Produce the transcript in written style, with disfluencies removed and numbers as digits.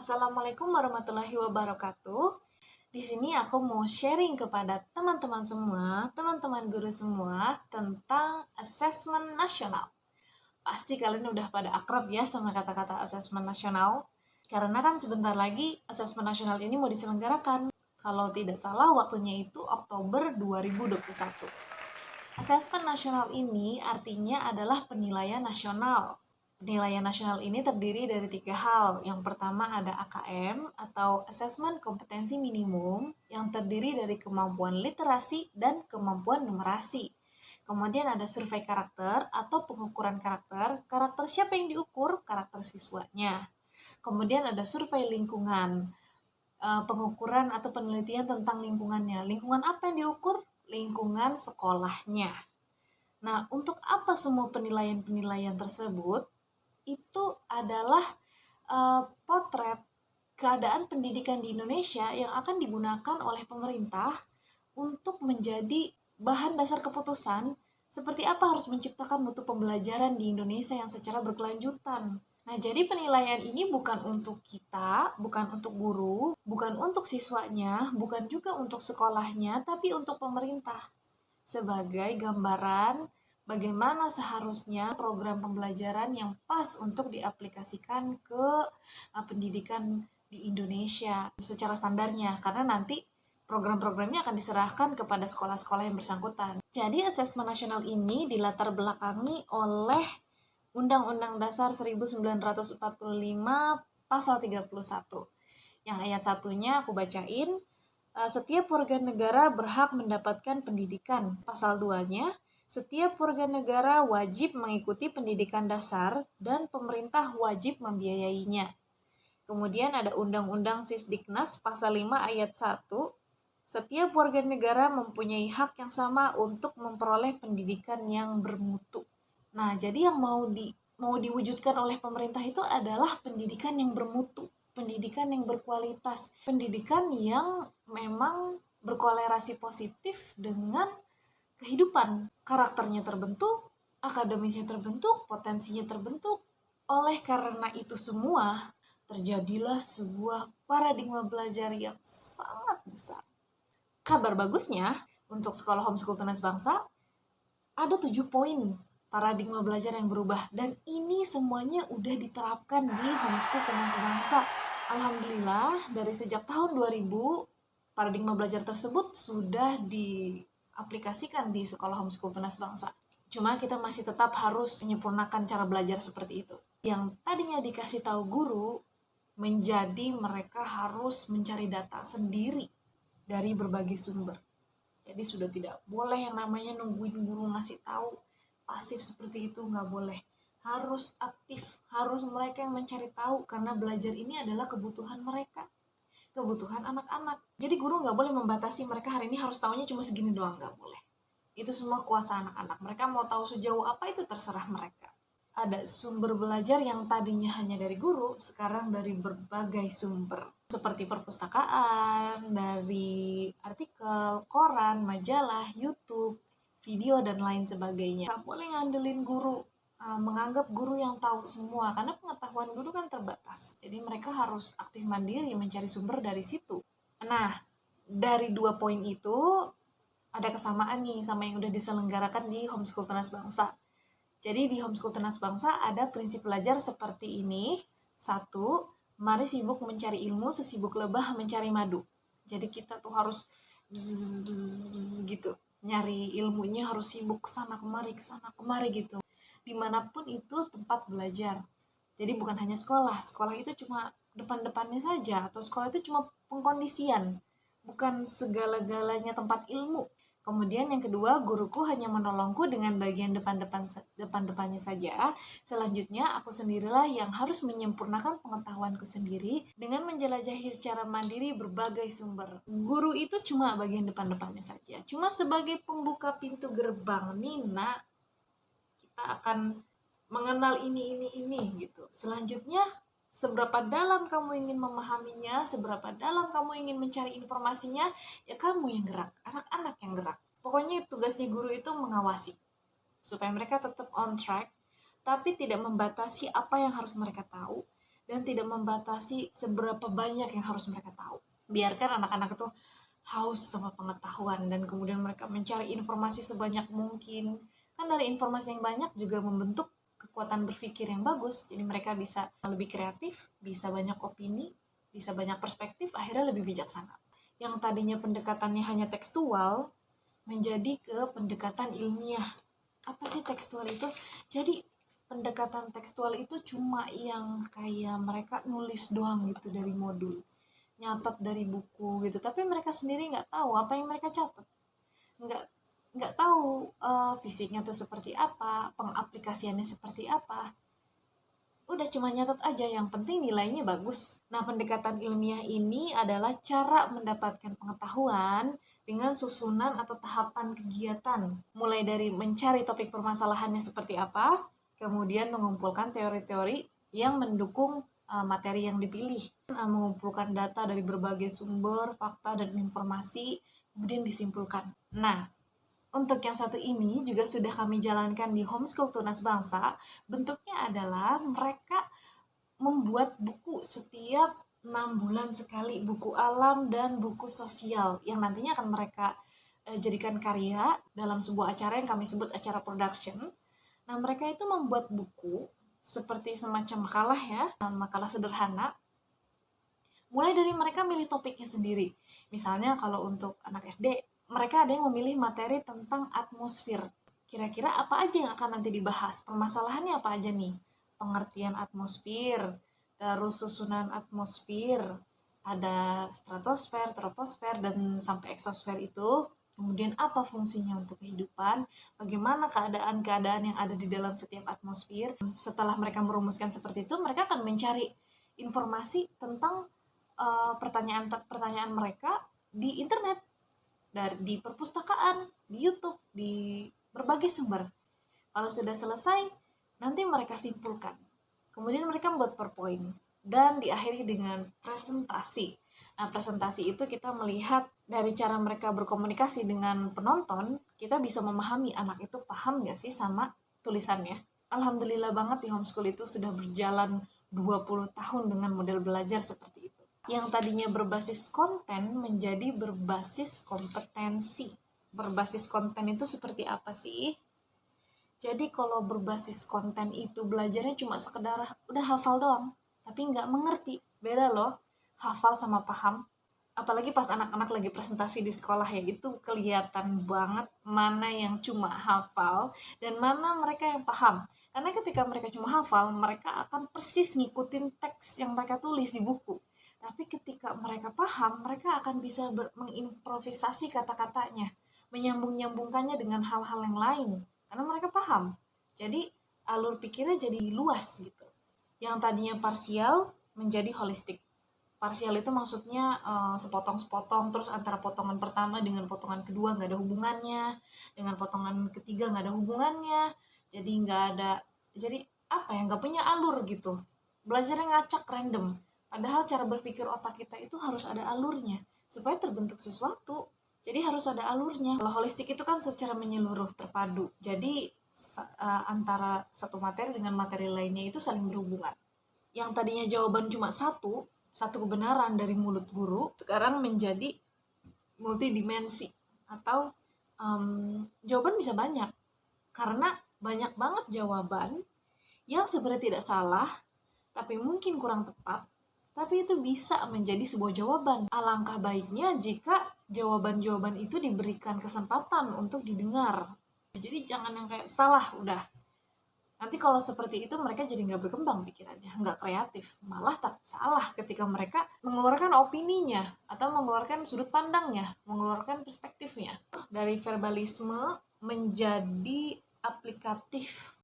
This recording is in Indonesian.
Assalamualaikum warahmatullahi wabarakatuh. Di sini aku mau sharing kepada teman-teman semua, teman-teman guru semua tentang asesmen nasional. Pasti kalian udah pada akrab ya sama kata-kata asesmen nasional. Karena kan sebentar lagi asesmen nasional ini mau diselenggarakan. Kalau tidak salah waktunya itu Oktober 2021. Asesmen nasional ini artinya adalah penilaian nasional. Penilaian nasional ini terdiri dari 3 hal. Yang pertama ada AKM atau Asesmen Kompetensi Minimum yang terdiri dari kemampuan literasi dan kemampuan numerasi. Kemudian ada survei karakter atau pengukuran karakter. Karakter siapa yang diukur? Karakter siswanya. Kemudian ada survei lingkungan, pengukuran atau penelitian tentang lingkungannya. Lingkungan apa yang diukur? Lingkungan sekolahnya. Nah, untuk apa semua penilaian-penilaian tersebut? Itu adalah potret keadaan pendidikan di Indonesia yang akan digunakan oleh pemerintah untuk menjadi bahan dasar keputusan seperti apa harus menciptakan mutu pembelajaran di Indonesia yang secara berkelanjutan. Nah, jadi penilaian ini bukan untuk kita, bukan untuk guru, bukan untuk siswanya, bukan juga untuk sekolahnya, tapi untuk pemerintah. Sebagai gambaran bagaimana seharusnya program pembelajaran yang pas untuk diaplikasikan ke pendidikan di Indonesia secara standarnya, karena nanti program-programnya akan diserahkan kepada sekolah-sekolah yang bersangkutan. Jadi asesmen nasional ini dilatar belakangi oleh Undang-Undang Dasar 1945 pasal 31. Yang ayat satunya aku bacain, setiap warga negara berhak mendapatkan pendidikan. Pasal 2-nya, setiap warga negara wajib mengikuti pendidikan dasar dan pemerintah wajib membiayainya. Kemudian ada Undang-Undang Sisdiknas pasal 5 ayat 1. Setiap warga negara mempunyai hak yang sama untuk memperoleh pendidikan yang bermutu. Nah, jadi yang mau diwujudkan oleh pemerintah itu adalah pendidikan yang bermutu, pendidikan yang berkualitas, pendidikan yang memang berkolerasi positif dengan kehidupan. Karakternya terbentuk, akademisnya terbentuk, potensinya terbentuk. Oleh karena itu semua, terjadilah sebuah paradigma belajar yang sangat besar. Kabar bagusnya, untuk sekolah homeschool Tunas Bangsa, ada 7 poin paradigma belajar yang berubah, dan ini semuanya udah diterapkan di homeschool Tunas Bangsa. Alhamdulillah, dari sejak tahun 2000, paradigma belajar tersebut sudah diaplikasikan di sekolah homeschool Tunas Bangsa. Cuma kita masih tetap harus menyempurnakan cara belajar seperti itu. Yang tadinya dikasih tahu guru, menjadi mereka harus mencari data sendiri dari berbagai sumber. Jadi sudah tidak boleh yang namanya nungguin guru ngasih tahu, pasif seperti itu nggak boleh. Harus aktif, harus mereka yang mencari tahu, karena belajar ini adalah kebutuhan mereka, kebutuhan anak-anak. Jadi guru nggak boleh membatasi mereka hari ini harus tahunya cuma segini doang, nggak boleh. Itu semua kuasa anak-anak. Mereka mau tahu sejauh apa itu terserah mereka. Ada sumber belajar yang tadinya hanya dari guru, sekarang dari berbagai sumber. Seperti perpustakaan, dari artikel, koran, majalah, YouTube, video, dan lain sebagainya. Gak boleh ngandelin guru, menganggap guru yang tahu semua, karena pengetahuan guru kan terbatas. Jadi mereka harus aktif mandiri mencari sumber dari situ. Nah, dari 2 poin itu, ada kesamaan nih sama yang udah diselenggarakan di homeschool Tunas Bangsa. Jadi di homeschool Tunas Bangsa ada prinsip belajar seperti ini. 1, mari sibuk mencari ilmu sesibuk lebah mencari madu. Jadi kita tuh harus gitu. Nyari ilmunya harus sibuk kesana kemari gitu. Dimanapun itu tempat belajar. Jadi bukan hanya sekolah. Sekolah itu cuma depan-depannya saja. Atau sekolah itu cuma pengkondisian. Bukan segala-galanya tempat ilmu. Kemudian yang kedua, guruku hanya menolongku dengan bagian depan-depannya saja. Selanjutnya, aku sendirilah yang harus menyempurnakan pengetahuanku sendiri dengan menjelajahi secara mandiri berbagai sumber. Guru itu cuma bagian depan-depannya saja. Cuma sebagai pembuka pintu gerbang, Nina, kita akan mengenal ini gitu. Selanjutnya, seberapa dalam kamu ingin memahaminya, seberapa dalam kamu ingin mencari informasinya, ya kamu yang gerak, anak-anak yang gerak. Pokoknya tugasnya guru itu mengawasi, supaya mereka tetap on track, tapi tidak membatasi apa yang harus mereka tahu, dan tidak membatasi seberapa banyak yang harus mereka tahu. Biarkan anak-anak itu haus sama pengetahuan dan kemudian mereka mencari informasi sebanyak mungkin. Kan dari informasi yang banyak juga membentuk kekuatan berpikir yang bagus. Jadi mereka bisa lebih kreatif, bisa banyak opini, bisa banyak perspektif, akhirnya lebih bijaksana. Yang tadinya pendekatannya hanya tekstual menjadi ke pendekatan ilmiah. Apa sih tekstual itu? Jadi pendekatan tekstual itu cuma yang kayak mereka nulis doang gitu dari modul, nyatet dari buku gitu, tapi mereka sendiri nggak tahu apa yang mereka catat, nggak nggak tahu fisiknya tuh seperti apa, pengaplikasiannya seperti apa, udah cuma nyatet aja, yang penting nilainya bagus. Nah, pendekatan ilmiah ini adalah cara mendapatkan pengetahuan dengan susunan atau tahapan kegiatan, mulai dari mencari topik permasalahannya seperti apa, kemudian mengumpulkan teori-teori yang mendukung materi yang dipilih, mengumpulkan data dari berbagai sumber, fakta, dan informasi, kemudian disimpulkan. Nah, untuk yang satu ini juga sudah kami jalankan di Homeschool Tunas Bangsa. Bentuknya adalah mereka membuat buku setiap 6 bulan sekali, buku alam dan buku sosial yang nantinya akan mereka jadikan karya dalam sebuah acara yang kami sebut acara production. Nah, mereka itu membuat buku seperti semacam makalah ya, makalah sederhana. Mulai dari mereka milih topiknya sendiri. Misalnya kalau untuk anak SD, mereka ada yang memilih materi tentang atmosfer. Kira-kira apa aja yang akan nanti dibahas? Permasalahannya apa aja nih? Pengertian atmosfer, terus susunan atmosfer, ada stratosfer, troposfer, dan sampai eksosfer itu. Kemudian apa fungsinya untuk kehidupan, bagaimana keadaan-keadaan yang ada di dalam setiap atmosfer. Setelah mereka merumuskan seperti itu, mereka akan mencari informasi tentang pertanyaan-pertanyaan mereka di internet, di perpustakaan, di YouTube, di berbagai sumber. Kalau sudah selesai, nanti mereka simpulkan. Kemudian mereka membuat PowerPoint dan diakhiri dengan presentasi. Nah, presentasi itu kita melihat dari cara mereka berkomunikasi dengan penonton, kita bisa memahami anak itu paham nggak sih sama tulisannya. Alhamdulillah banget di homeschool itu sudah berjalan 20 tahun dengan model belajar seperti itu. Yang tadinya berbasis konten menjadi berbasis kompetensi. Berbasis konten itu seperti apa sih? Jadi kalau berbasis konten itu belajarnya cuma sekedar udah hafal doang, tapi nggak mengerti. Beda loh, hafal sama paham. Apalagi pas anak-anak lagi presentasi di sekolah ya, itu kelihatan banget mana yang cuma hafal dan mana mereka yang paham. Karena ketika mereka cuma hafal, mereka akan persis ngikutin teks yang mereka tulis di buku. Tapi ketika mereka paham, mereka akan bisa mengimprovisasi kata-katanya, menyambung-nyambungkannya dengan hal-hal yang lain karena mereka paham. Jadi alur pikirnya jadi luas gitu. Yang tadinya parsial menjadi holistik. Parsial itu maksudnya sepotong-sepotong, terus antara potongan pertama dengan potongan kedua nggak ada hubungannya, dengan potongan ketiga nggak ada hubungannya, jadi nggak ada, jadi apa ya, nggak punya alur gitu. Belajarnya ngacak random. Padahal cara berpikir otak kita itu harus ada alurnya supaya terbentuk sesuatu. Jadi harus ada alurnya. Kalau holistik itu kan secara menyeluruh, terpadu. Jadi antara satu materi dengan materi lainnya itu saling berhubungan. Yang tadinya jawaban cuma satu kebenaran dari mulut guru, sekarang menjadi multidimensi. Atau jawaban bisa banyak. Karena banyak banget jawaban yang sebenarnya tidak salah, tapi mungkin kurang tepat, tapi itu bisa menjadi sebuah jawaban. Alangkah baiknya jika jawaban-jawaban itu diberikan kesempatan untuk didengar. Jadi jangan yang kayak salah udah. Nanti kalau seperti itu mereka jadi nggak berkembang pikirannya, nggak kreatif. Malah tak salah ketika mereka mengeluarkan opininya atau mengeluarkan sudut pandangnya, mengeluarkan perspektifnya. Dari verbalisme menjadi aplikatif